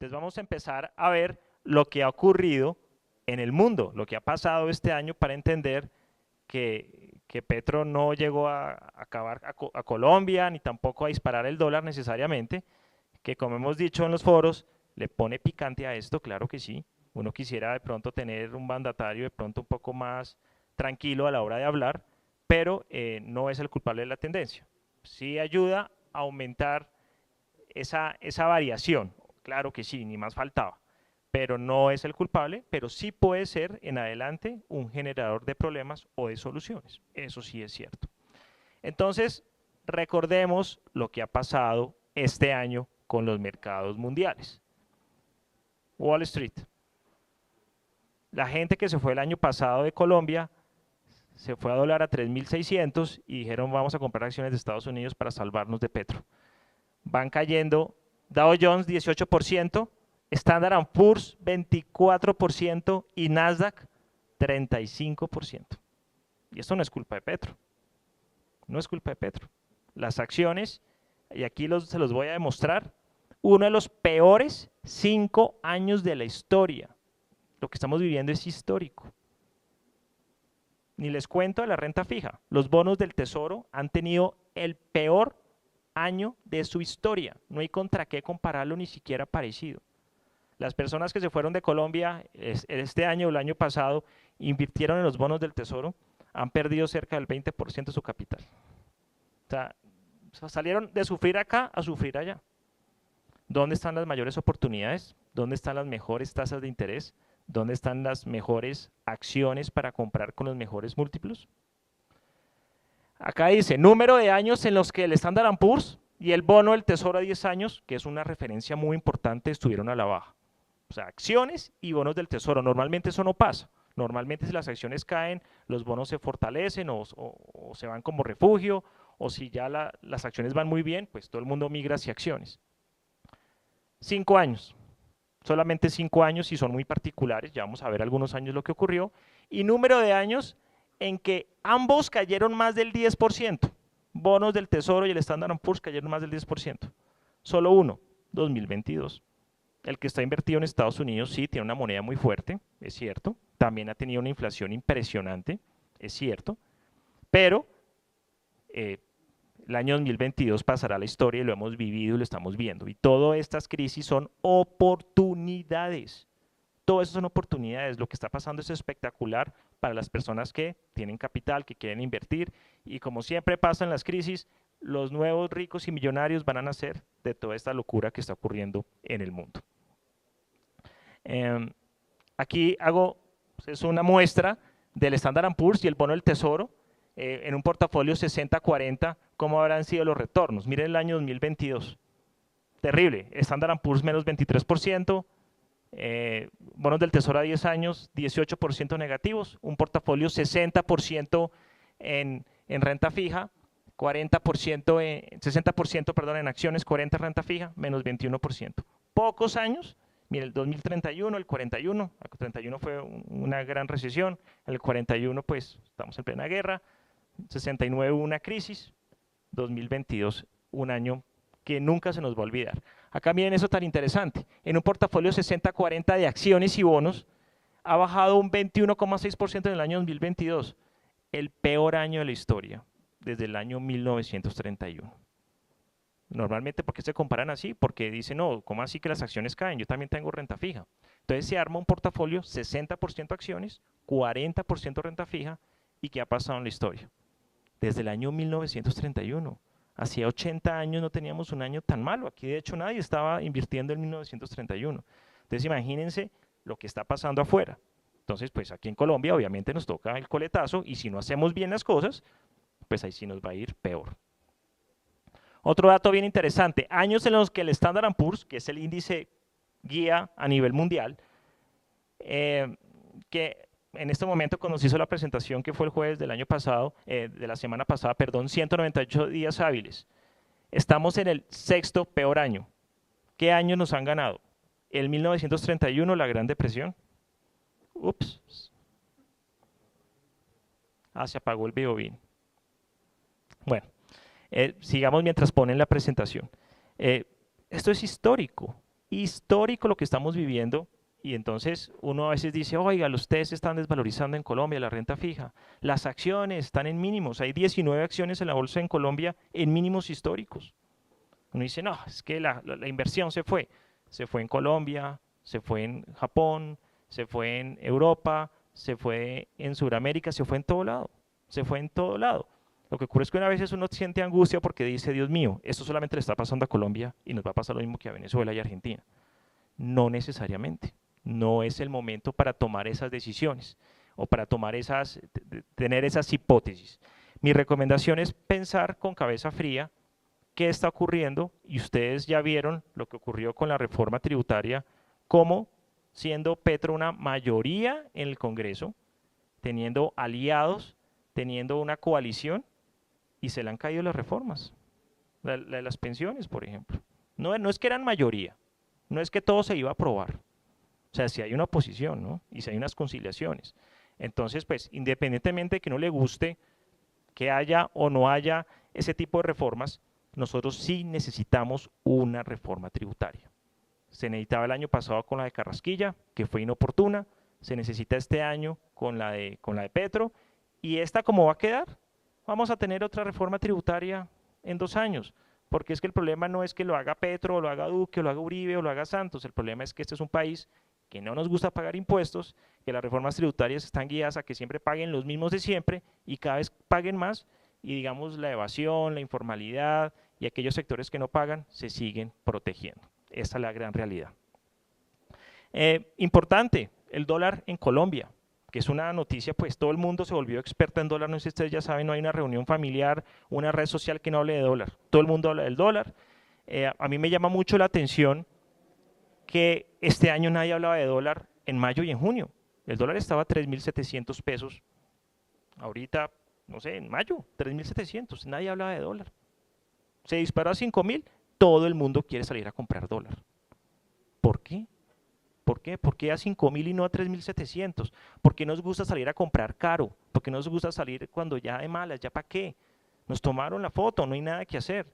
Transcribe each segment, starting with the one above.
Entonces vamos a empezar a ver lo que ha ocurrido en el mundo, lo que ha pasado este año para entender que Petro no llegó a acabar a Colombia, ni tampoco a disparar el dólar necesariamente, que como hemos dicho en los foros, le pone picante a esto, claro que sí. Uno quisiera de pronto tener un mandatario de pronto un poco más tranquilo a la hora de hablar, pero no es el culpable de la tendencia. Sí ayuda a aumentar esa variación, claro que sí, ni más faltaba, pero no es el culpable, pero sí puede ser en adelante un generador de problemas o de soluciones, eso sí es cierto. Entonces, recordemos lo que ha pasado este año con los mercados mundiales. Wall Street. La gente que se fue el año pasado de Colombia se fue a dólar a 3.600 y dijeron vamos a comprar acciones de Estados Unidos para salvarnos de Petro. Van cayendo Dow Jones 18%, Standard & Poor's 24% y Nasdaq 35%. Y esto no es culpa de Petro. No es culpa de Petro. Las acciones, y aquí se los voy a demostrar, uno de los peores 5 años de la historia. Lo que estamos viviendo es histórico. Ni les cuento de la renta fija. Los bonos del Tesoro han tenido el peor año de su historia. No hay contra qué compararlo, ni siquiera parecido. Las personas que se fueron de Colombia este año o el año pasado, invirtieron en los bonos del Tesoro, han perdido cerca del 20% de su capital. O sea, salieron de sufrir acá a sufrir allá. ¿Dónde están las mayores oportunidades? ¿Dónde están las mejores tasas de interés? ¿Dónde están las mejores acciones para comprar con los mejores múltiplos? Acá dice, número de años en los que el Standard & Poor's y el bono del Tesoro a 10 años, que es una referencia muy importante, estuvieron a la baja. O sea, acciones y bonos del Tesoro. Normalmente eso no pasa. Normalmente si las acciones caen, los bonos se fortalecen o se van como refugio, o si ya las acciones van muy bien, pues todo el mundo migra hacia acciones. 5 años. Solamente 5 años y son muy particulares. Ya vamos a ver algunos años lo que ocurrió. Y número de años en que ambos cayeron más del 10%. Bonos del Tesoro y el Standard & Poor's cayeron más del 10%. Solo uno, 2022. El que está invertido en Estados Unidos sí tiene una moneda muy fuerte, es cierto. También ha tenido una inflación impresionante, es cierto. Pero el año 2022 pasará a la historia y lo hemos vivido y lo estamos viendo. Y todas estas crisis son oportunidades. Todo eso son oportunidades. Lo que está pasando es espectacular para las personas que tienen capital, que quieren invertir. Y como siempre pasa en las crisis, los nuevos ricos y millonarios van a nacer de toda esta locura que está ocurriendo en el mundo. Aquí es una muestra del Standard & Poor's y el bono del Tesoro en un portafolio 60-40, cómo habrán sido los retornos. Miren el año 2022. Terrible. Standard & Poor's menos 23%, bonos del Tesoro a 10 años 18% negativos, un portafolio 60% en renta fija, 60% perdón, en acciones, 40% en renta fija, menos 21%. Pocos años, mire, el 2031, el 41, el 31 fue una gran recesión, el 41 pues estamos en plena guerra, 69 una crisis, 2022 un año que nunca se nos va a olvidar. Acá miren eso tan interesante, en un portafolio 60-40 de acciones y bonos, ha bajado un 21,6% en el año 2022, el peor año de la historia, desde el año 1931. Normalmente, ¿por qué se comparan así? Porque dicen, no, ¿cómo así que las acciones caen? Yo también tengo renta fija. Entonces se arma un portafolio 60% acciones, 40% renta fija, ¿y qué ha pasado en la historia? Desde el año 1931. Hacía 80 años no teníamos un año tan malo. Aquí de hecho nadie estaba invirtiendo en 1931. Entonces imagínense lo que está pasando afuera. Entonces pues aquí en Colombia obviamente nos toca el coletazo y si no hacemos bien las cosas, pues ahí sí nos va a ir peor. Otro dato bien interesante, años en los que el Standard & Poor's, que es el índice guía a nivel mundial, que en este momento cuando se hizo la presentación que fue el jueves del año pasado, de la semana pasada, perdón, 198 días hábiles. Estamos en el sexto peor año. ¿Qué años nos han ganado? El 1931, la Gran Depresión. Ups. Se apagó el video bien. Bueno, sigamos mientras ponen la presentación. Esto es histórico. histórico lo que estamos viviendo. Y entonces uno a veces dice, oiga, los TES se están desvalorizando en Colombia, la renta fija. Las acciones están en mínimos. Hay 19 acciones en la bolsa en Colombia en mínimos históricos. Uno dice, no, es que la inversión se fue. Se fue en Colombia, se fue en Japón, se fue en Europa, se fue en Sudamérica, se fue en todo lado. Se fue en todo lado. Lo que ocurre es que una vez uno siente angustia porque dice, Dios mío, esto solamente le está pasando a Colombia y nos va a pasar lo mismo que a Venezuela y Argentina. No necesariamente. No es el momento para tomar esas decisiones o para tomar tener esas hipótesis. Mi recomendación es pensar con cabeza fría qué está ocurriendo y ustedes ya vieron lo que ocurrió con la reforma tributaria, como siendo Petro una mayoría en el Congreso, teniendo aliados, teniendo una coalición y se le han caído las reformas, la de las pensiones, por ejemplo. No es que eran mayoría, no es que todo se iba a aprobar. O sea, si hay una oposición, ¿no? Y si hay unas conciliaciones. Entonces, pues, independientemente de que no le guste que haya o no haya ese tipo de reformas, nosotros sí necesitamos una reforma tributaria. Se necesitaba el año pasado con la de Carrasquilla, que fue inoportuna, se necesita este año con la de Petro, y esta cómo va a quedar, vamos a tener otra reforma tributaria en 2 años, porque es que el problema no es que lo haga Petro, o lo haga Duque, o lo haga Uribe, o lo haga Santos, el problema es que este es un país que no nos gusta pagar impuestos, que las reformas tributarias están guiadas a que siempre paguen los mismos de siempre y cada vez paguen más, y digamos la evasión, la informalidad y aquellos sectores que no pagan se siguen protegiendo. Esa es la gran realidad. Importante, el dólar en Colombia, que es una noticia, pues todo el mundo se volvió experto en dólar, no sé si ustedes ya saben, no hay una reunión familiar, una red social que no hable de dólar, todo el mundo habla del dólar. A mí me llama mucho la atención que este año nadie hablaba de dólar en mayo y en junio. El dólar estaba a 3.700 pesos. Ahorita, no sé, en mayo, 3.700. Nadie hablaba de dólar. Se disparó a 5.000. Todo el mundo quiere salir a comprar dólar. ¿Por qué? ¿Por qué? ¿Por qué a 5.000 y no a 3.700? ¿Por qué nos gusta salir a comprar caro? ¿Por qué nos gusta salir cuando ya hay malas? ¿Ya para qué? Nos tomaron la foto, no hay nada que hacer.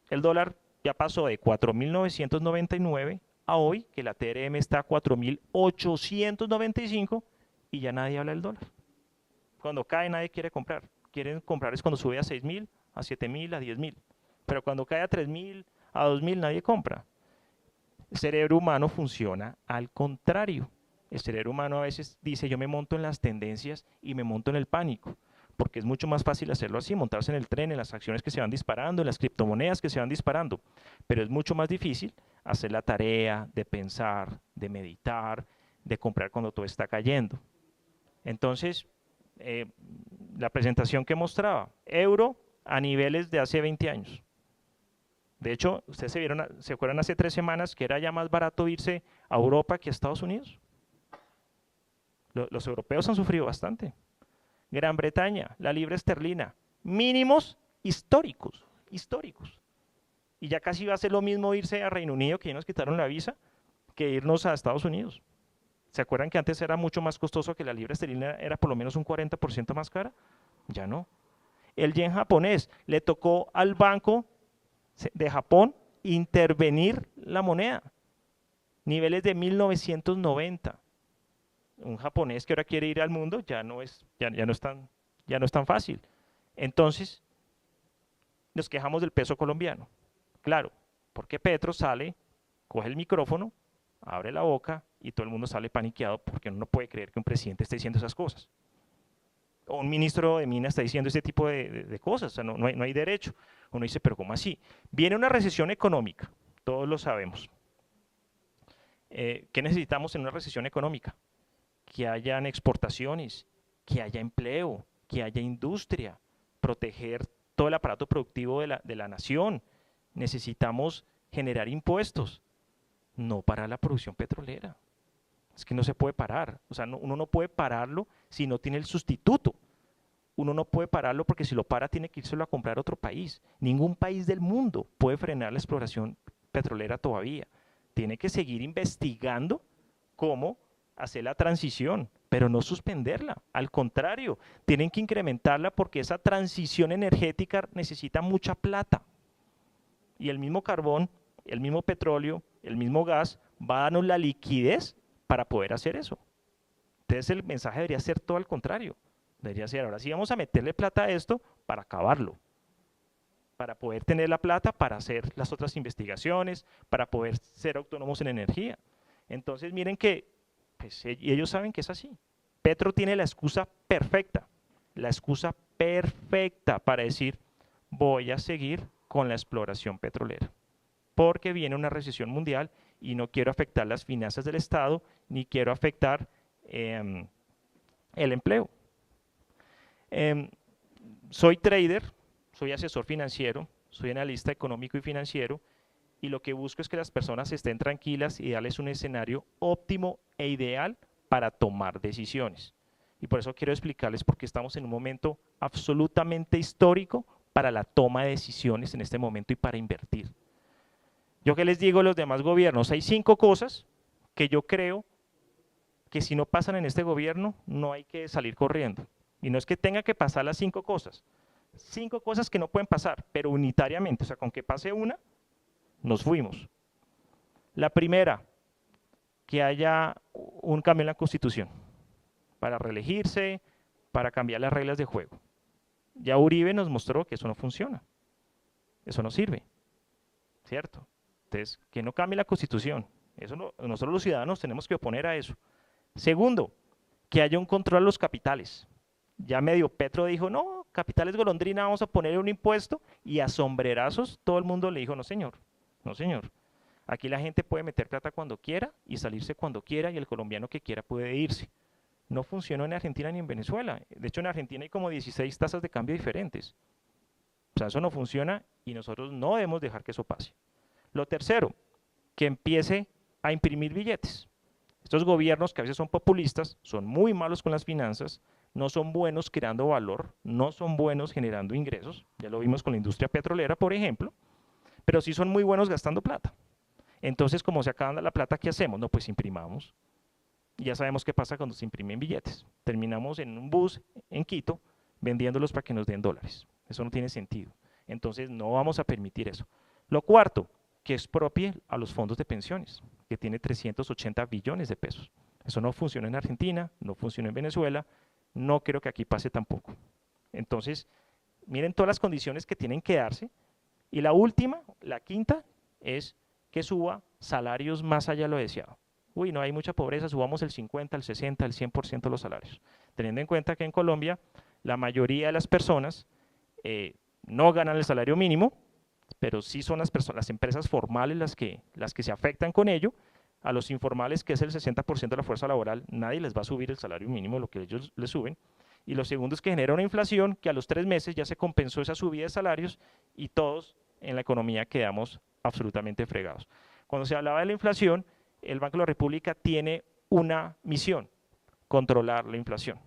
El dólar ya pasó de 4.999 a hoy, que la TRM está a 4.895 y ya nadie habla del dólar. Cuando cae nadie quiere comprar. Quieren comprar es cuando sube a 6.000, a 7.000, a 10.000. Pero cuando cae a 3.000, a 2.000 nadie compra. El cerebro humano funciona al contrario. El cerebro humano a veces dice yo me monto en las tendencias y me monto en el pánico, porque es mucho más fácil hacerlo así, montarse en el tren, en las acciones que se van disparando, en las criptomonedas que se van disparando, pero es mucho más difícil hacer la tarea de pensar, de meditar, de comprar cuando todo está cayendo. Entonces, la presentación que mostraba, euro a niveles de hace 20 años. De hecho, ustedes se acuerdan hace 3 semanas que era ya más barato irse a Europa que a Estados Unidos. Los europeos han sufrido bastante. Gran Bretaña, la libra esterlina, mínimos históricos, históricos. Y ya casi va a ser lo mismo irse a Reino Unido, que ya nos quitaron la visa, que irnos a Estados Unidos. ¿Se acuerdan que antes era mucho más costoso, que la libra esterlina era por lo menos un 40% más cara? Ya no. El yen japonés, le tocó al banco de Japón intervenir la moneda. Niveles de 1990. Un japonés que ahora quiere ir al mundo ya no es tan fácil. Entonces, nos quejamos del peso colombiano. Claro, porque Petro sale, coge el micrófono, abre la boca y todo el mundo sale paniqueado porque uno no puede creer que un presidente esté diciendo esas cosas. O un ministro de Minas está diciendo ese tipo de cosas, o sea, no hay derecho. Uno dice, pero ¿cómo así? Viene una recesión económica, todos lo sabemos. ¿Qué necesitamos en una recesión económica? Que hayan exportaciones, que haya empleo, que haya industria, proteger todo el aparato productivo de la nación. Necesitamos generar impuestos, no parar la producción petrolera. Es que no se puede parar, o sea, uno no puede pararlo si no tiene el sustituto. Uno no puede pararlo porque si lo para tiene que irse a comprar a otro país. Ningún país del mundo puede frenar la exploración petrolera todavía. Tiene que seguir investigando cómo hacer la transición, pero no suspenderla. Al contrario, tienen que incrementarla porque esa transición energética necesita mucha plata. Y el mismo carbón, el mismo petróleo, el mismo gas, va a darnos la liquidez para poder hacer eso. Entonces el mensaje debería ser todo al contrario. Debería ser, ahora sí vamos a meterle plata a esto para acabarlo, para poder tener la plata para hacer las otras investigaciones, para poder ser autónomos en energía. Entonces miren que, pues, y ellos saben que es así. Petro tiene la excusa perfecta para decir, voy a seguir con la exploración petrolera, porque viene una recesión mundial y no quiero afectar las finanzas del Estado, ni quiero afectar el empleo. Soy trader, soy asesor financiero, soy analista económico y financiero, y lo que busco es que las personas estén tranquilas y darles un escenario óptimo e ideal para tomar decisiones. Y por eso quiero explicarles por qué estamos en un momento absolutamente histórico para la toma de decisiones en este momento y para invertir. Yo que les digo a los demás gobiernos, hay 5 cosas que yo creo que si no pasan en este gobierno no hay que salir corriendo. Y no es que tenga que pasar las 5 cosas. 5 cosas que no pueden pasar, pero unitariamente, o sea, con que pase una, nos fuimos. La primera, que haya un cambio en la Constitución para reelegirse, para cambiar las reglas de juego. Ya Uribe nos mostró que eso no funciona, eso no sirve, ¿cierto? Entonces, que no cambie la Constitución, eso no, nosotros los ciudadanos tenemos que oponer a eso. Segundo, que haya un control a los capitales. Ya medio Petro dijo, no, capitales golondrina, vamos a poner un impuesto, y a sombrerazos todo el mundo le dijo, no señor, no señor. Aquí la gente puede meter plata cuando quiera y salirse cuando quiera, y el colombiano que quiera puede irse. No funcionó en Argentina ni en Venezuela. De hecho, en Argentina hay como 16 tasas de cambio diferentes. O sea, eso no funciona y nosotros no debemos dejar que eso pase. Lo tercero, que empiece a imprimir billetes. Estos gobiernos que a veces son populistas, son muy malos con las finanzas, no son buenos creando valor, no son buenos generando ingresos, ya lo vimos con la industria petrolera, por ejemplo, pero sí son muy buenos gastando plata. Entonces, como se acaba la plata, ¿qué hacemos? No, pues imprimamos. Y ya sabemos qué pasa cuando se imprimen billetes. Terminamos en un bus en Quito vendiéndolos para que nos den dólares. Eso no tiene sentido. Entonces, no vamos a permitir eso. Lo cuarto, que expropie a los fondos de pensiones, que tiene 380 billones de pesos. Eso no funciona en Argentina, no funciona en Venezuela, no creo que aquí pase tampoco. Entonces, miren todas las condiciones que tienen que darse. Y la última, la quinta, es que suba salarios más allá de lo deseado. Uy, no hay mucha pobreza, subamos el 50, el 60, el 100% de los salarios. Teniendo en cuenta que en Colombia la mayoría de las personas no ganan el salario mínimo, pero sí son las empresas formales las que se afectan con ello. A los informales, que es el 60% de la fuerza laboral, nadie les va a subir el salario mínimo, lo que ellos les suben. Y lo segundo es que genera una inflación que a los 3 meses ya se compensó esa subida de salarios y todos en la economía quedamos absolutamente fregados. Cuando se hablaba de la inflación, el Banco de la República tiene una misión: controlar la inflación.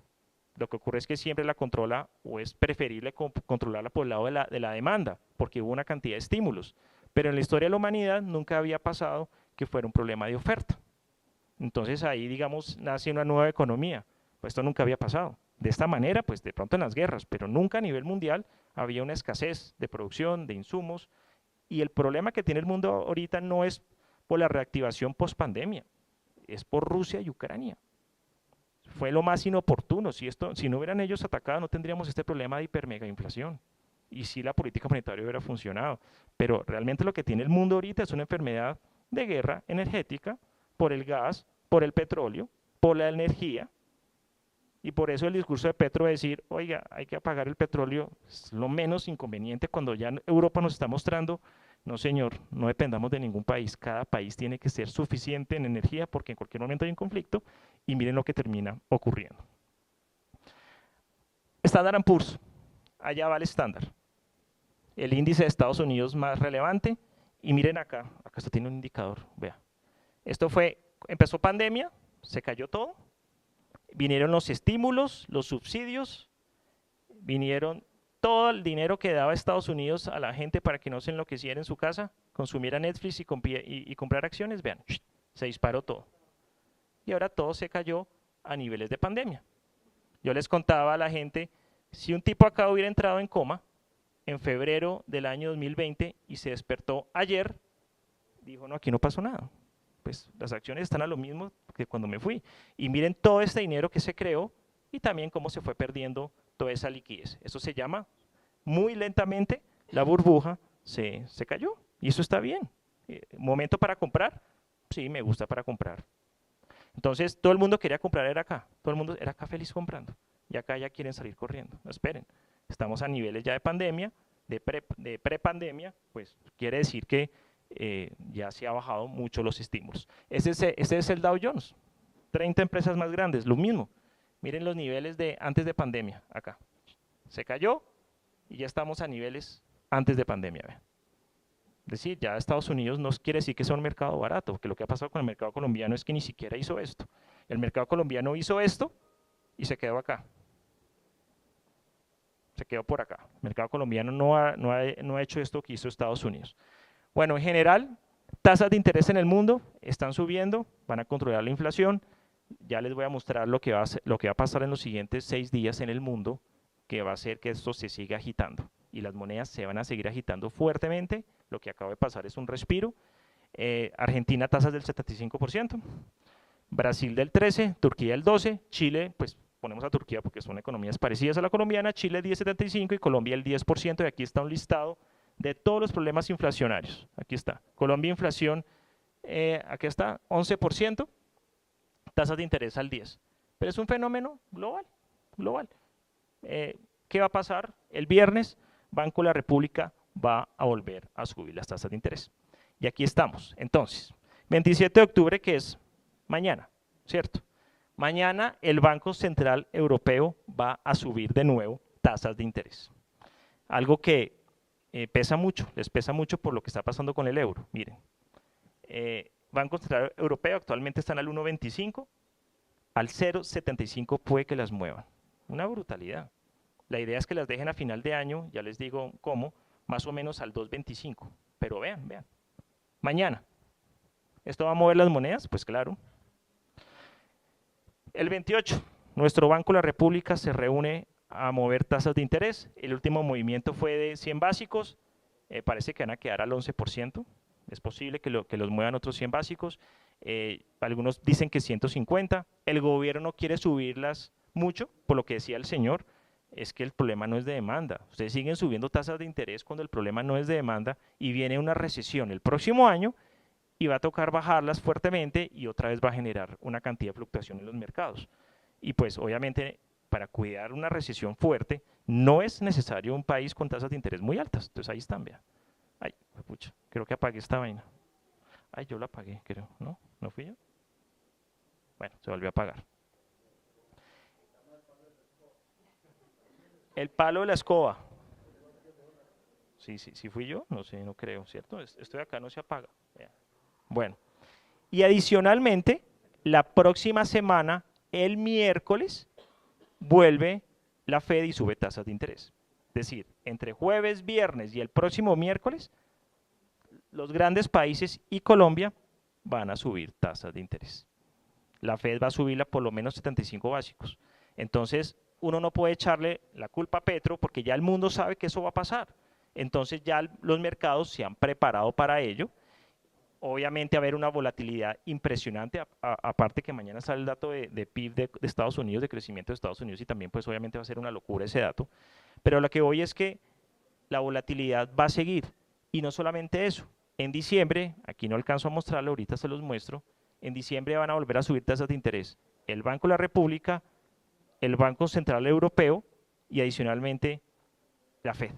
Lo que ocurre es que siempre la controla, o es preferible controlarla por el lado de la demanda, porque hubo una cantidad de estímulos. Pero en la historia de la humanidad nunca había pasado que fuera un problema de oferta. Entonces ahí, digamos, nace una nueva economía. Pues esto nunca había pasado. De esta manera, pues de pronto en las guerras, pero nunca a nivel mundial había una escasez de producción, de insumos. Y el problema que tiene el mundo ahorita no es por la reactivación post-pandemia, es por Rusia y Ucrania. Fue lo más inoportuno. Si no hubieran ellos atacado, no tendríamos este problema de hipermegainflación. Y sí, la política monetaria hubiera funcionado. Pero realmente lo que tiene el mundo ahorita es una enfermedad de guerra energética por el gas, por el petróleo, por la energía. Y por eso el discurso de Petro de decir, oiga, hay que apagar el petróleo, es lo menos inconveniente, cuando ya Europa nos está mostrando, no señor, no dependamos de ningún país, cada país tiene que ser suficiente en energía porque en cualquier momento hay un conflicto, y miren lo que termina ocurriendo. Standard & Poor's, allá va el estándar, el índice de Estados Unidos más relevante, y miren acá esto tiene un indicador, vea. Empezó pandemia, se cayó todo, vinieron los estímulos, los subsidios, vinieron todo el dinero que daba Estados Unidos a la gente para que no se enloqueciera en su casa, consumiera Netflix y comprar acciones, vean, se disparó todo. Y ahora todo se cayó a niveles de pandemia. Yo les contaba a la gente, si un tipo acá hubiera entrado en coma en febrero del año 2020 y se despertó ayer, dijo, no, aquí no pasó nada. Pues las acciones están a lo mismo que cuando me fui. Y miren todo este dinero que se creó y también cómo se fue perdiendo toda esa liquidez. Eso se llama, muy lentamente, la burbuja se cayó. Y eso está bien. ¿Momento para comprar? Sí, me gusta para comprar. Entonces, todo el mundo quería comprar era acá. Todo el mundo era acá feliz comprando. Y acá ya quieren salir corriendo. No, esperen. Estamos a niveles ya de pandemia, de prepandemia, pues quiere decir que ya se ha bajado mucho los estímulos. Ese es el Dow Jones. 30 empresas más grandes, lo mismo. Miren los niveles de antes de pandemia, acá. Se cayó y ya estamos a niveles antes de pandemia. Vean. Es decir, ya Estados Unidos no quiere decir que sea un mercado barato, porque lo que ha pasado con el mercado colombiano es que ni siquiera hizo esto. El mercado colombiano hizo esto y se quedó acá. Se quedó por acá. El mercado colombiano no ha hecho esto que hizo Estados Unidos. Bueno, en general, tasas de interés en el mundo están subiendo, van a controlar la inflación. Ya les voy a mostrar lo que va a pasar en los siguientes 6 días en el mundo, que va a hacer que esto se siga agitando. Y las monedas se van a seguir agitando fuertemente. Lo que acaba de pasar es un respiro. Argentina, tasas del 75%. Brasil del 13%, Turquía del 12%, Chile, pues ponemos a Turquía porque son economías parecidas a la colombiana, Chile 10,75% y Colombia el 10%, y aquí está un listado de todos los problemas inflacionarios. Aquí está, Colombia inflación, aquí está, 11%, tasas de interés al 10%, pero es un fenómeno global. ¿Qué va a pasar? El viernes, Banco de la República va a volver a subir las tasas de interés. Y aquí estamos, entonces, 27 de octubre, que es mañana, ¿cierto? Mañana el Banco Central Europeo va a subir de nuevo tasas de interés. Algo que pesa mucho, les pesa mucho por lo que está pasando con el euro. Miren, Banco Central Europeo actualmente están al 1,25, al 0,75 puede que las muevan. Una brutalidad. La idea es que las dejen a final de año, ya les digo cómo, más o menos al 2,25. Pero vean, mañana. ¿Esto va a mover las monedas? Pues claro. El 28, nuestro Banco de la República se reúne a mover tasas de interés. El último movimiento fue de 100 básicos, parece que van a quedar al 11%. Es posible que los muevan otros 100 básicos. Algunos dicen que 150. El gobierno no quiere subirlas mucho, por lo que decía el señor, es que el problema no es de demanda. Ustedes siguen subiendo tasas de interés cuando el problema no es de demanda y viene una recesión el próximo año y va a tocar bajarlas fuertemente y otra vez va a generar una cantidad de fluctuación en los mercados. Y pues obviamente para cuidar una recesión fuerte no es necesario un país con tasas de interés muy altas. Entonces ahí están, vean. Ay, pucha, creo que apagué esta vaina. Ay, yo la apagué, creo. ¿No? ¿No fui yo? Bueno, se volvió a apagar. El palo de la escoba. Sí fui yo, no sé, no creo, ¿cierto? Esto de acá no se apaga. Vean. Bueno, y adicionalmente, la próxima semana, el miércoles, vuelve la Fed y sube tasas de interés. Es decir, entre jueves, viernes y el próximo miércoles, los grandes países y Colombia van a subir tasas de interés. La Fed va a subirla por lo menos 75 básicos. Entonces, uno no puede echarle la culpa a Petro porque ya el mundo sabe que eso va a pasar. Entonces ya los mercados se han preparado para ello. Obviamente va a haber una volatilidad impresionante, aparte que mañana sale el dato de PIB de Estados Unidos, de crecimiento de Estados Unidos, y también pues obviamente va a ser una locura ese dato. Pero lo que voy es que la volatilidad va a seguir. Y no solamente eso, en diciembre, aquí no alcanzo a mostrarlo, ahorita se los muestro, en diciembre van a volver a subir tasas de interés el Banco de la República, el Banco Central Europeo y adicionalmente la Fed.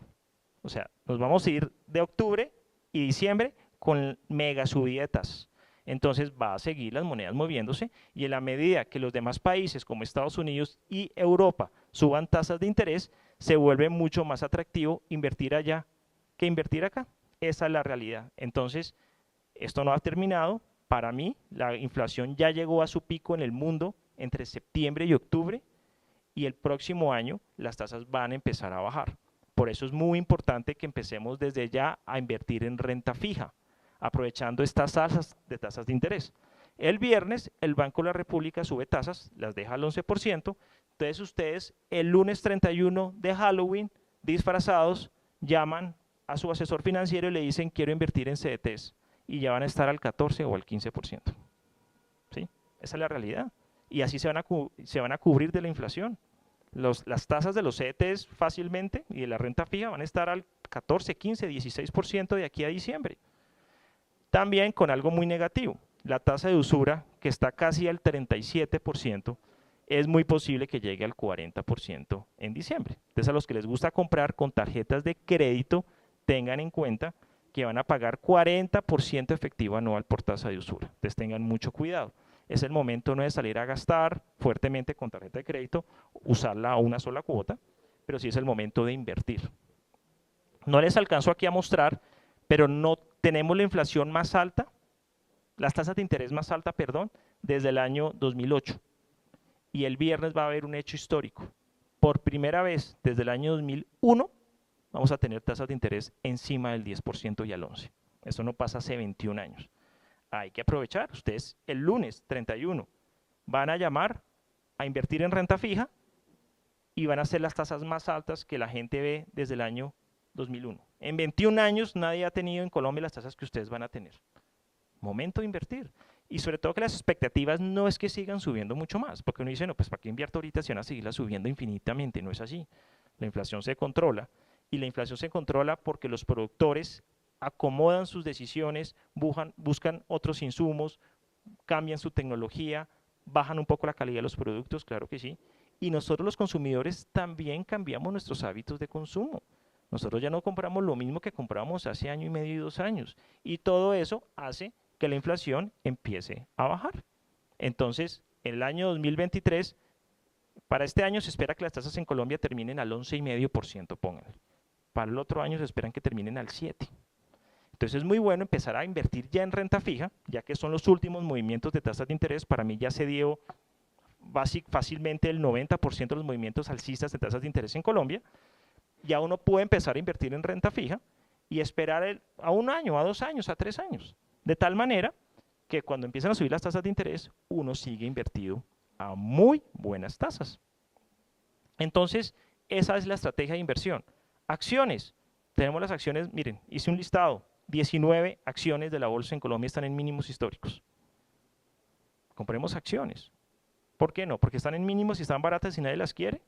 O sea, nos vamos a ir de octubre y diciembre con mega subida de tasas. Entonces va a seguir las monedas moviéndose y en la medida que los demás países como Estados Unidos y Europa suban tasas de interés, se vuelve mucho más atractivo invertir allá que invertir acá. Esa es la realidad. Entonces, esto no ha terminado. Para mí, la inflación ya llegó a su pico en el mundo entre septiembre y octubre y el próximo año las tasas van a empezar a bajar. Por eso es muy importante que empecemos desde ya a invertir en renta fija, aprovechando estas alzas de tasas de interés. El viernes el Banco de la República sube tasas, las deja al 11%, entonces ustedes el lunes 31 de Halloween, disfrazados, llaman a su asesor financiero y le dicen quiero invertir en CDTs y ya van a estar al 14 o al 15%. ¿Sí? Esa es la realidad. Y así se van a cubrir de la inflación. Las tasas de los CETES fácilmente y de la renta fija van a estar al 14, 15, 16% de aquí a diciembre. También con algo muy negativo, la tasa de usura, que está casi al 37%, es muy posible que llegue al 40% en diciembre. Entonces, a los que les gusta comprar con tarjetas de crédito, tengan en cuenta que van a pagar 40% efectivo anual por tasa de usura. Entonces, tengan mucho cuidado. Es el momento no de salir a gastar fuertemente con tarjeta de crédito, usarla a una sola cuota, pero sí es el momento de invertir. No les alcanzo aquí a mostrar, pero no tenemos la inflación más alta, las tasas de interés más alta, perdón, desde el año 2008. Y el viernes va a haber un hecho histórico. Por primera vez desde el año 2001 vamos a tener tasas de interés encima del 10% y al 11%. Eso no pasa hace 21 años. Hay que aprovechar. Ustedes el lunes 31 van a llamar a invertir en renta fija y van a ser las tasas más altas que la gente ve desde el año 2001. En 21 años nadie ha tenido en Colombia las tasas que ustedes van a tener. Momento de invertir. Y sobre todo que las expectativas no es que sigan subiendo mucho más, porque uno dice, no, pues ¿para qué invierto ahorita si van a seguirla subiendo infinitamente? No es así. La inflación se controla y la inflación se controla porque los productores acomodan sus decisiones, buscan otros insumos, cambian su tecnología, bajan un poco la calidad de los productos, claro que sí. Y nosotros los consumidores también cambiamos nuestros hábitos de consumo. Nosotros ya no compramos lo mismo que comprábamos hace año y medio y 2 años. Y todo eso hace que la inflación empiece a bajar. Entonces, en el año 2023, para este año se espera que las tasas en Colombia terminen al 11,5%, pónganle. Para el otro año se esperan que terminen al 7%. Entonces es muy bueno empezar a invertir ya en renta fija, ya que son los últimos movimientos de tasas de interés. Para mí ya se dio fácilmente el 90% de los movimientos alcistas de tasas de interés en Colombia. Ya uno puede empezar a invertir en renta fija y esperar a 1 año, a 2 años, a 3 años. De tal manera que cuando empiezan a subir las tasas de interés, uno sigue invertido a muy buenas tasas. Entonces, esa es la estrategia de inversión. Acciones. Tenemos las acciones, miren, hice un listado. 19 acciones de la bolsa en Colombia están en mínimos históricos. Compremos acciones. ¿Por qué no? Porque están en mínimos y están baratas y nadie las quiere.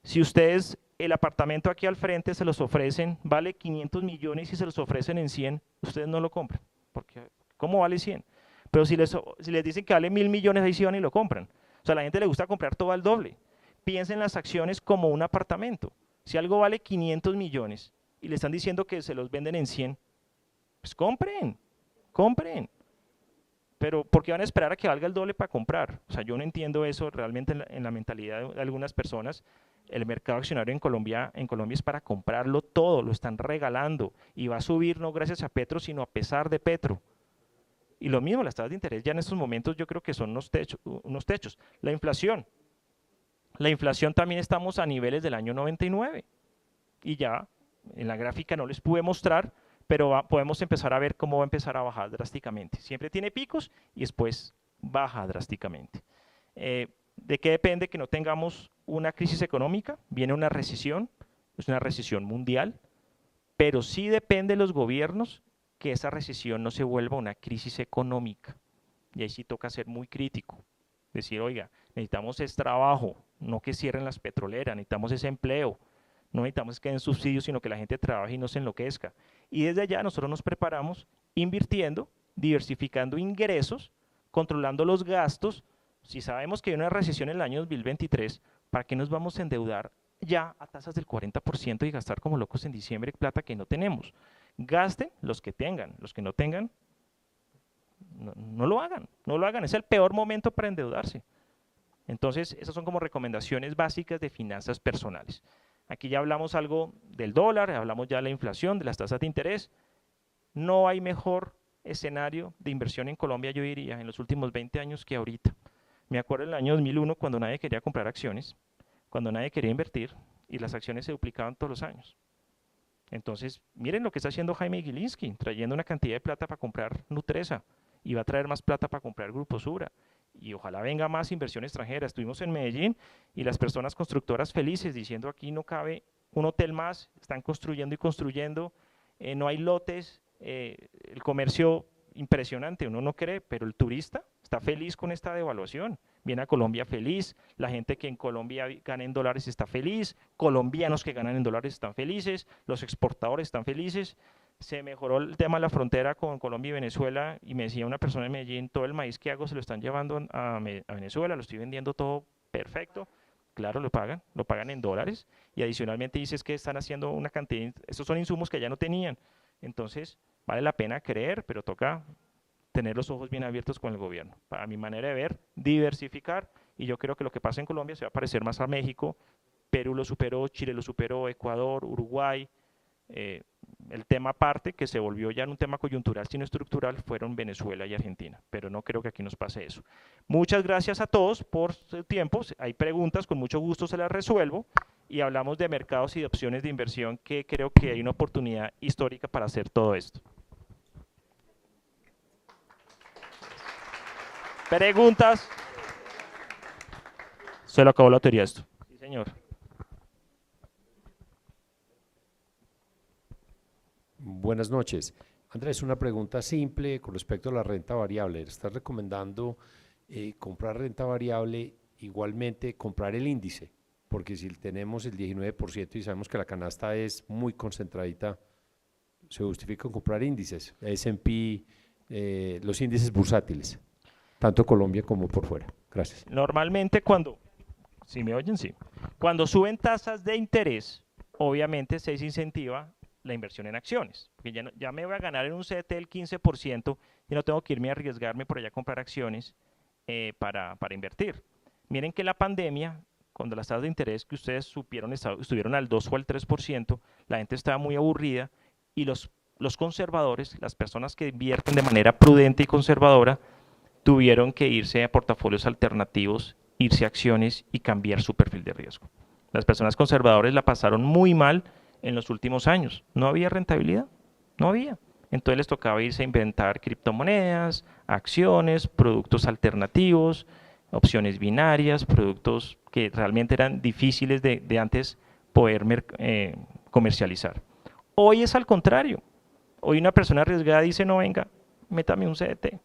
Si ustedes, el apartamento aquí al frente se los ofrecen, vale 500 millones y se los ofrecen en 100, ustedes no lo compran. Porque, ¿cómo vale 100? Pero si les dicen que vale 1.000 millones, ahí sí van y lo compran. O sea, a la gente le gusta comprar todo al doble. Piensen las acciones como un apartamento. Si algo vale 500 millones y le están diciendo que se los venden en 100, pues compren, compren. Pero ¿por qué van a esperar a que valga el doble para comprar? O sea, yo no entiendo eso realmente en la mentalidad de algunas personas. El mercado accionario en Colombia es para comprarlo todo, lo están regalando y va a subir no gracias a Petro, sino a pesar de Petro. Y lo mismo, las tasas de interés ya en estos momentos yo creo que son unos techos. La inflación también estamos a niveles del año 99 y ya en la gráfica no les pude mostrar, pero podemos empezar a ver cómo va a empezar a bajar drásticamente. Siempre tiene picos y después baja drásticamente. ¿De qué depende que no tengamos una crisis económica? Viene una recesión, es una recesión mundial, pero sí depende de los gobiernos que esa recesión no se vuelva una crisis económica. Y ahí sí toca ser muy crítico. Decir, oiga, necesitamos ese trabajo, no que cierren las petroleras, necesitamos ese empleo, no necesitamos que den subsidios, sino que la gente trabaje y no se enloquezca. Y desde allá nosotros nos preparamos invirtiendo, diversificando ingresos, controlando los gastos. Si sabemos que hay una recesión en el año 2023, ¿para qué nos vamos a endeudar ya a tasas del 40% y gastar como locos en diciembre plata que no tenemos? Gasten los que tengan, los que no tengan, no lo hagan, no lo hagan. Es el peor momento para endeudarse. Entonces, esas son como recomendaciones básicas de finanzas personales. Aquí ya hablamos algo del dólar, hablamos ya de la inflación, de las tasas de interés. No hay mejor escenario de inversión en Colombia, yo diría, en los últimos 20 años que ahorita. Me acuerdo del año 2001 cuando nadie quería comprar acciones, cuando nadie quería invertir y las acciones se duplicaban todos los años. Entonces, miren lo que está haciendo Jaime Gilinski, trayendo una cantidad de plata para comprar Nutresa y va a traer más plata para comprar Grupo Sura. Y ojalá venga más inversión extranjera. Estuvimos en Medellín y las personas constructoras felices diciendo aquí no cabe un hotel más, están construyendo y construyendo, no hay lotes, el comercio impresionante, uno no cree, pero el turista está feliz con esta devaluación. Viene a Colombia feliz, la gente que en Colombia gana en dólares está feliz, colombianos que ganan en dólares están felices, los exportadores están felices. Se mejoró el tema de la frontera con Colombia y Venezuela y me decía una persona en Medellín, todo el maíz que hago se lo están llevando a Venezuela, lo estoy vendiendo todo perfecto. Claro, lo pagan en dólares y adicionalmente dices que están haciendo una cantidad, estos son insumos que ya no tenían. Entonces, vale la pena creer, pero toca tener los ojos bien abiertos con el gobierno. Para mi manera de ver, diversificar, y yo creo que lo que pasa en Colombia se va a parecer más a México, Perú lo superó, Chile lo superó, Ecuador, Uruguay. El tema aparte, que se volvió ya en un tema coyuntural, sino estructural, fueron Venezuela y Argentina, pero no creo que aquí nos pase eso. Muchas gracias a todos por su tiempo, hay preguntas, con mucho gusto se las resuelvo, y hablamos de mercados y de opciones de inversión, que creo que hay una oportunidad histórica para hacer todo esto. ¿Preguntas? Se lo acabó la teoría esto. Sí, señor. Buenas noches. Andrés, una pregunta simple con respecto a la renta variable. ¿Estás recomendando comprar renta variable, igualmente comprar el índice? Porque si tenemos el 19% y sabemos que la canasta es muy concentradita, se justifica comprar índices, S&P, los índices bursátiles, tanto Colombia como por fuera. Gracias. Normalmente si me oyen, sí. Cuando suben tasas de interés, obviamente se desincentiva la inversión en acciones, porque ya me voy a ganar en un CDT del 15% y no tengo que irme a arriesgarme por allá a comprar acciones para invertir. Miren que la pandemia, cuando las tasas de interés que ustedes supieron estuvieron al 2 o al 3%, la gente estaba muy aburrida y los conservadores, las personas que invierten de manera prudente y conservadora, tuvieron que irse a portafolios alternativos, irse a acciones y cambiar su perfil de riesgo. Las personas conservadoras la pasaron muy mal en los últimos años. No había rentabilidad, no había. Entonces les tocaba irse a inventar criptomonedas, acciones, productos alternativos, opciones binarias, productos que realmente eran difíciles de antes poder comercializar. Hoy es al contrario. Hoy una persona arriesgada dice, no, venga, métame un CDT.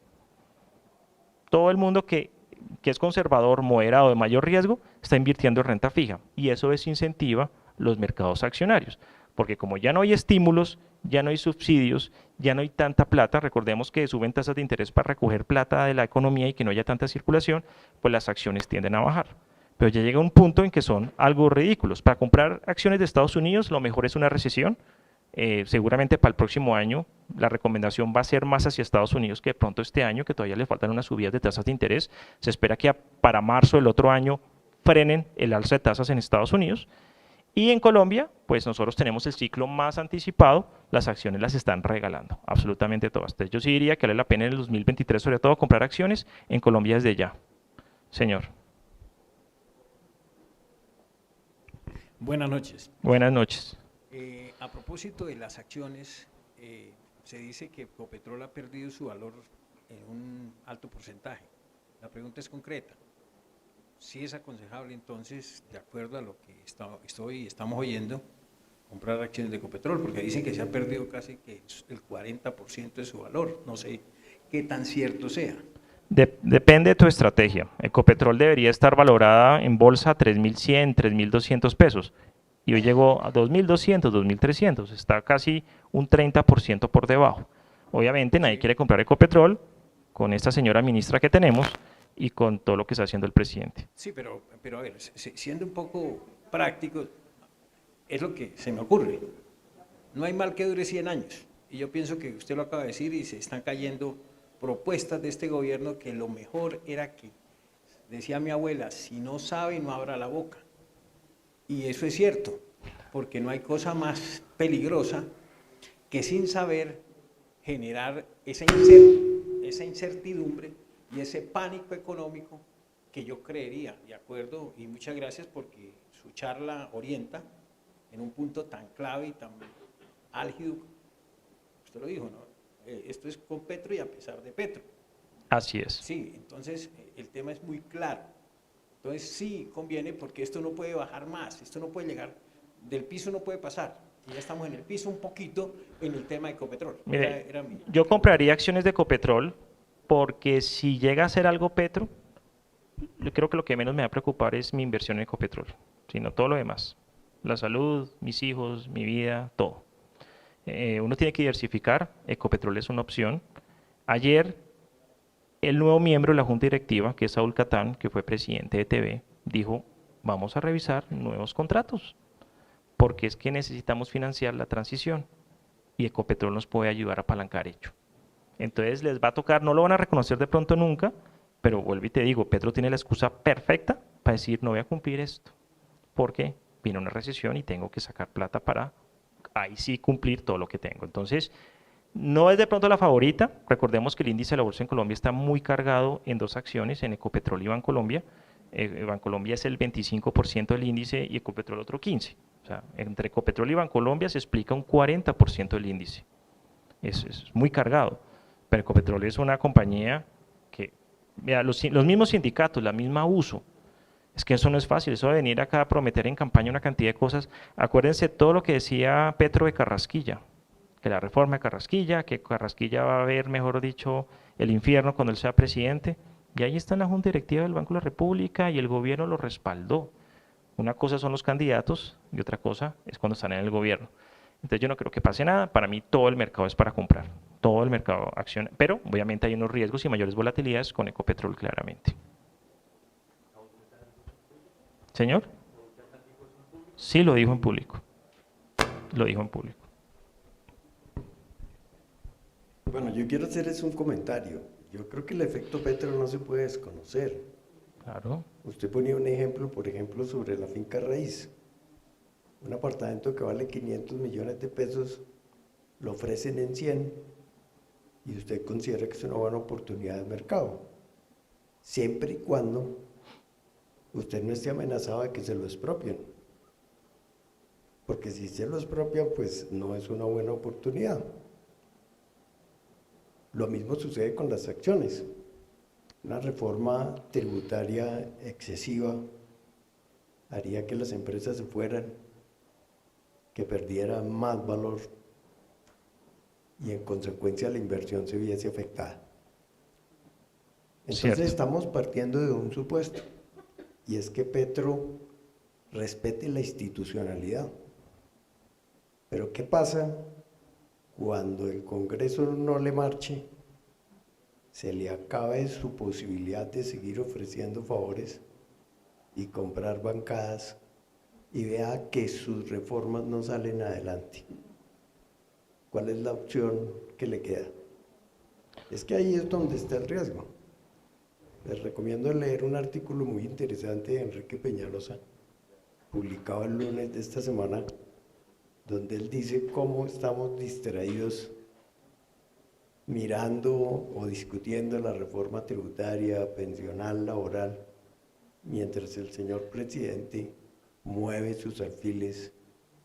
Todo el mundo que es conservador, moderado, de mayor riesgo, está invirtiendo en renta fija y eso desincentiva los mercados accionarios, porque como ya no hay estímulos, ya no hay subsidios, ya no hay tanta plata, recordemos que suben tasas de interés para recoger plata de la economía y que no haya tanta circulación, pues las acciones tienden a bajar. Pero ya llega un punto en que son algo ridículos. Para comprar acciones de Estados Unidos, lo mejor es una recesión. Seguramente para el próximo año la recomendación va a ser más hacia Estados Unidos que de pronto este año, que todavía le faltan unas subidas de tasas de interés. Se espera que para marzo del otro año frenen el alza de tasas en Estados Unidos. Y en Colombia, pues nosotros tenemos el ciclo más anticipado, las acciones las están regalando, absolutamente todas. Entonces yo sí diría que vale la pena en el 2023 sobre todo comprar acciones en Colombia desde ya. Señor. Buenas noches. Buenas noches. A propósito de las acciones, se dice que Ecopetrol ha perdido su valor en un alto porcentaje. La pregunta es concreta. Si es aconsejable entonces, de acuerdo a lo que estamos oyendo, comprar acciones de Ecopetrol, porque dicen que se ha perdido casi que el 40% de su valor. No sé qué tan cierto sea. Depende de tu estrategia. Ecopetrol debería estar valorada en bolsa a 3.100, 3.200 pesos. Y hoy llegó a 2.200, 2.300. Está casi un 30% por debajo. Obviamente nadie quiere comprar Ecopetrol con esta señora ministra que tenemos y con todo lo que está haciendo el presidente. Sí, pero a ver, siendo un poco práctico, es lo que se me ocurre. No hay mal que dure 100 años. Y yo pienso que usted lo acaba de decir y se están cayendo propuestas de este gobierno que lo mejor era que, decía mi abuela, si no sabe, no abra la boca. Y eso es cierto, porque no hay cosa más peligrosa que sin saber generar esa incertidumbre y ese pánico económico que yo creería, de acuerdo, y muchas gracias porque su charla orienta en un punto tan clave y tan álgido, usted lo dijo, ¿no? Esto es con Petro y a pesar de Petro. Así es. Sí, entonces el tema es muy claro. Entonces sí conviene porque esto no puede bajar más, esto no puede llegar, del piso no puede pasar. Y ya estamos en el piso un poquito en el tema de Ecopetrol. Mire, yo compraría acciones de Ecopetrol porque si llega a ser algo Petro, yo creo que lo que menos me va a preocupar es mi inversión en Ecopetrol, sino todo lo demás. La salud, mis hijos, mi vida, todo. Uno tiene que diversificar, Ecopetrol es una opción. Ayer, el nuevo miembro de la Junta Directiva, que es Saúl Catán, que fue presidente de TV, dijo, vamos a revisar nuevos contratos, porque es que necesitamos financiar la transición y Ecopetrol nos puede ayudar a apalancar ello. Entonces les va a tocar, no lo van a reconocer de pronto nunca, pero vuelvo y te digo, Petro tiene la excusa perfecta para decir, no voy a cumplir esto, porque vino una recesión y tengo que sacar plata para ahí sí cumplir todo lo que tengo. Entonces, no es de pronto la favorita, recordemos que el índice de la bolsa en Colombia está muy cargado en dos acciones, en Ecopetrol y Bancolombia. Bancolombia es el 25% del índice y Ecopetrol otro 15%. O sea, entre Ecopetrol y Bancolombia se explica un 40% del índice. Es muy cargado, pero Ecopetrol es una compañía que, mira, los mismos sindicatos, la misma uso, es que eso no es fácil, eso de venir acá a prometer en campaña una cantidad de cosas. Acuérdense todo lo que decía Petro de Carrasquilla, que la reforma de Carrasquilla, que Carrasquilla va a ver, mejor dicho, el infierno cuando él sea presidente, y ahí está en la Junta Directiva del Banco de la República y el gobierno lo respaldó. Una cosa son los candidatos y otra cosa es cuando están en el gobierno. Entonces yo no creo que pase nada, para mí todo el mercado es para comprar, todo el mercado acción, pero obviamente hay unos riesgos y mayores volatilidades con Ecopetrol claramente. ¿Señor? Sí, lo dijo en público. Lo dijo en público. Bueno, yo quiero hacer un comentario. Yo creo que el efecto Petro no se puede desconocer. Claro. Usted ponía un ejemplo, por ejemplo, sobre la finca raíz. Un apartamento que vale 500 millones de pesos, lo ofrecen en 100 y usted considera que es una buena oportunidad de mercado. Siempre y cuando usted no esté amenazado de que se lo expropien. Porque si se lo expropian, pues no es una buena oportunidad. Lo mismo sucede con las acciones. Una reforma tributaria excesiva haría que las empresas se fueran, que perdieran más valor y en consecuencia la inversión se viese afectada. Entonces Cierto. estamos partiendo de un supuesto, y es que Petro respete la institucionalidad. Pero ¿qué pasa cuando el Congreso no le marche, se le acabe su posibilidad de seguir ofreciendo favores y comprar bancadas y vea que sus reformas no salen adelante? ¿Cuál es la opción que le queda? Es que ahí es donde está el riesgo. Les recomiendo leer un artículo muy interesante de Enrique Peñalosa, publicado el lunes de esta semana, donde él dice cómo estamos distraídos mirando o discutiendo la reforma tributaria, pensional, laboral, mientras el señor presidente mueve sus alfiles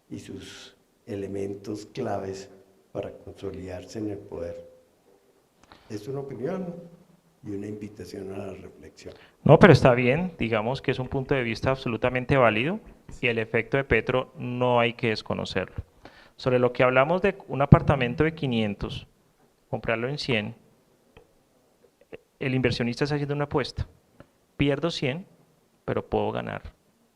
y sus elementos claves para consolidarse en el poder. Es una opinión y una invitación a la reflexión. No, pero está bien, digamos que es un punto de vista absolutamente válido y el efecto de Petro no hay que desconocerlo. Sobre lo que hablamos de un apartamento de 500, comprarlo en 100, el inversionista está haciendo una apuesta. Pierdo 100, pero puedo ganar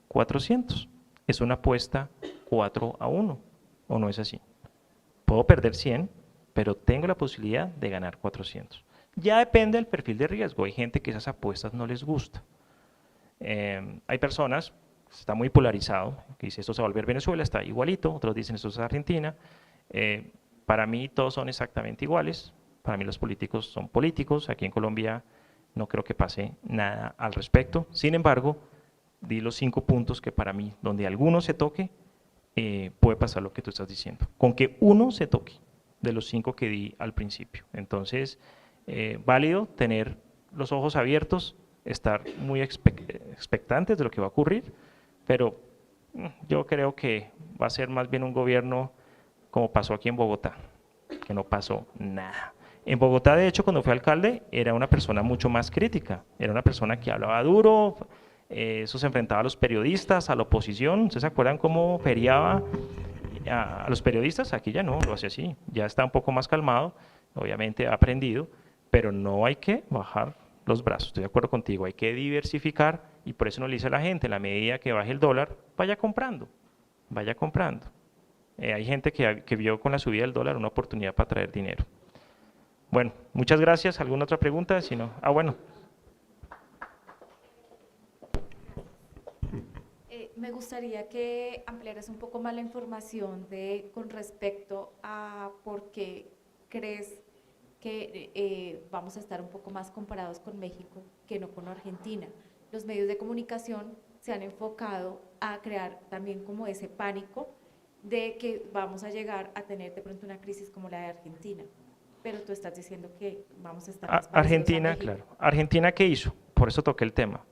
400. Es una apuesta 4-1, ¿o no es así? Puedo perder 100, pero tengo la posibilidad de ganar 400. Ya depende del perfil de riesgo. Hay gente que esas apuestas no les gusta. Hay personas, está muy polarizado, que dice esto se va a volver Venezuela, está igualito, otros dicen esto es Argentina. Para mí todos son exactamente iguales, para mí los políticos son políticos, aquí en Colombia no creo que pase nada al respecto. Sin embargo, di los 5 puntos que para mí, donde alguno se toque, puede pasar lo que tú estás diciendo. Con que uno se toque de los 5 que di al principio. Entonces, válido tener los ojos abiertos, estar muy expectantes de lo que va a ocurrir, pero yo creo que va a ser más bien un gobierno como pasó aquí en Bogotá, que no pasó nada. En Bogotá, de hecho, cuando fue alcalde, era una persona mucho más crítica, era una persona que hablaba duro, eso se enfrentaba a los periodistas, a la oposición. ¿Ustedes se acuerdan cómo feriaba a los periodistas, aquí ya no, lo hace así, ya está un poco más calmado, obviamente ha aprendido, pero no hay que bajar los brazos, estoy de acuerdo contigo, hay que diversificar y por eso nos dice la gente, en la medida que baje el dólar, vaya comprando, vaya comprando. Hay gente que vio con la subida del dólar una oportunidad para traer dinero. Bueno, muchas gracias. ¿Alguna otra pregunta? Si no, bueno. Me gustaría que ampliaras un poco más la información con respecto a por qué crees que vamos a estar un poco más comparados con México que no con Argentina. Los medios de comunicación se han enfocado a crear también como ese pánico de que vamos a llegar a tener de pronto una crisis como la de Argentina, pero tú estás diciendo que vamos a estar más parecidos Argentina, a México. claro. ¿Argentina qué hizo? Por eso toqué el tema.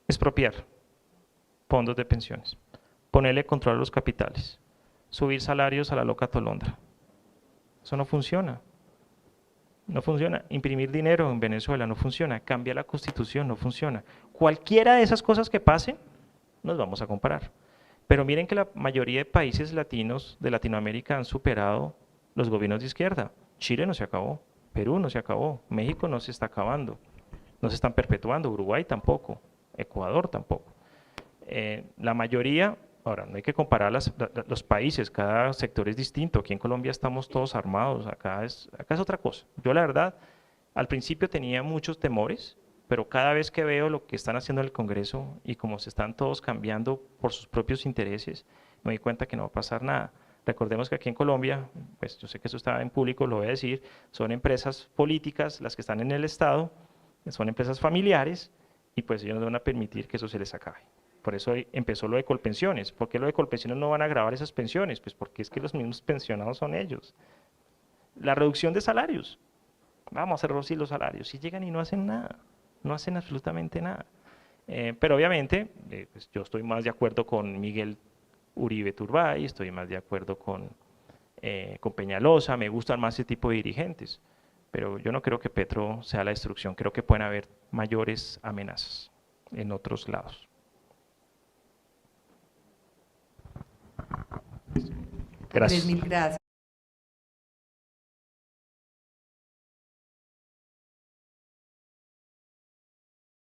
Expropiar fondos de pensiones, ponerle control a los capitales, subir salarios a la loca tolondra. Eso no funciona. No funciona. Imprimir dinero en Venezuela no funciona. Cambiar la constitución no funciona. Cualquiera de esas cosas que pasen, nos vamos a comparar. Pero miren que la mayoría de países latinos de Latinoamérica han superado los gobiernos de izquierda. Chile no se acabó, Perú no se acabó, México no se está acabando, no se están perpetuando, Uruguay tampoco, Ecuador tampoco. La mayoría, ahora no hay que comparar los países, cada sector es distinto, aquí en Colombia estamos todos armados, acá es otra cosa. Yo la verdad, al principio tenía muchos temores, pero cada vez que veo lo que están haciendo en el Congreso y cómo se están todos cambiando por sus propios intereses, me doy cuenta que no va a pasar nada. Recordemos que aquí en Colombia, pues yo sé que eso está en público, lo voy a decir, son empresas políticas las que están en el Estado, son empresas familiares y pues ellos no van a permitir que eso se les acabe. Por eso empezó lo de Colpensiones. ¿Por qué lo de Colpensiones no van a grabar esas pensiones? Pues porque es que los mismos pensionados son ellos. La reducción de salarios. Vamos a reducir los salarios. Y llegan y no hacen nada. No hacen absolutamente nada. Pero obviamente, pues yo estoy más de acuerdo con Miguel Uribe Turbay, estoy más de acuerdo con Peñalosa, me gustan más ese tipo de dirigentes. Pero yo no creo que Petro sea la destrucción. Creo que pueden haber mayores amenazas en otros lados. Gracias. Mil gracias.